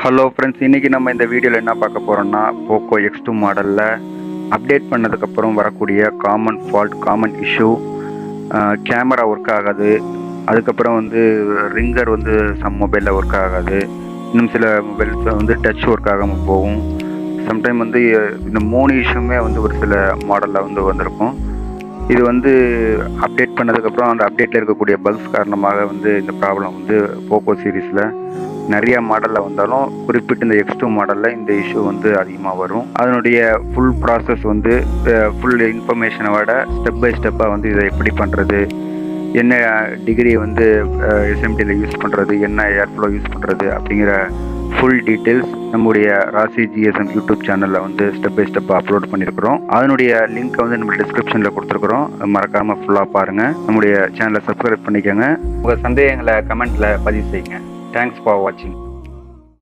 Hello friends, இன்றைக்கி நம்ம இந்த வீடியோவில் என்ன பார்க்க போகிறோம்னா, போக்கோ X2 மாடலில் அப்டேட் பண்ணதுக்கப்புறம் வரக்கூடிய common fault, common issue, camera work ஆகாது. அதுக்கப்புறம் ரிங்கர் சம் மொபைலில் ஒர்க் ஆகாது. இன்னும் சில மொபைல்ஸில் டச் ஒர்க் ஆகாமல் போகும். சம்டைம் இந்த 3 இஷ்யூமே ஒரு சில மாடலில் வந்திருக்கும். இது அப்டேட் பண்ணதுக்கப்புறம் அந்த அப்டேட்டில் இருக்கக்கூடிய பக்ஸ் காரணமாக இந்த ப்ராப்ளம் போக்கோ சீரீஸில் நிறைய மாடலில் வந்தாலும் குறிப்பிட்ட இந்த X2 மாடலில் இந்த இஷ்யூ அதிகமாக வரும். அதனுடைய ஃபுல் ப்ராசஸ் ஃபுல் இன்ஃபர்மேஷனோட ஸ்டெப் பை ஸ்டெப்பாக இதை எப்படி பண்ணுறது, என்ன டிகிரி எஸ்எம்டியில் யூஸ் பண்ணுறது, என்ன ஏர்ஃப்ளோ யூஸ் பண்ணுறது அப்படிங்கிற ஃபுல் டீட்டெயில்ஸ் நம்முடைய ராசி ஜிஎஸ்எம் யூடியூப் சேனலில் ஸ்டெப் பை ஸ்டெப்பாக அப்லோட் பண்ணியிருக்கிறோம். அதனுடைய லிங்க்கை நம்ம டிஸ்கிரிப்ஷனில் கொடுத்துருக்குறோம். மறக்காமல் ஃபுல்லாக பாருங்கள். நம்முடைய சேனலை சப்ஸ்கிரைப் பண்ணிக்கோங்க. உங்கள் சந்தேகங்களை கமெண்ட்டில் பதிவு செய்யுங்க. Thanks for watching.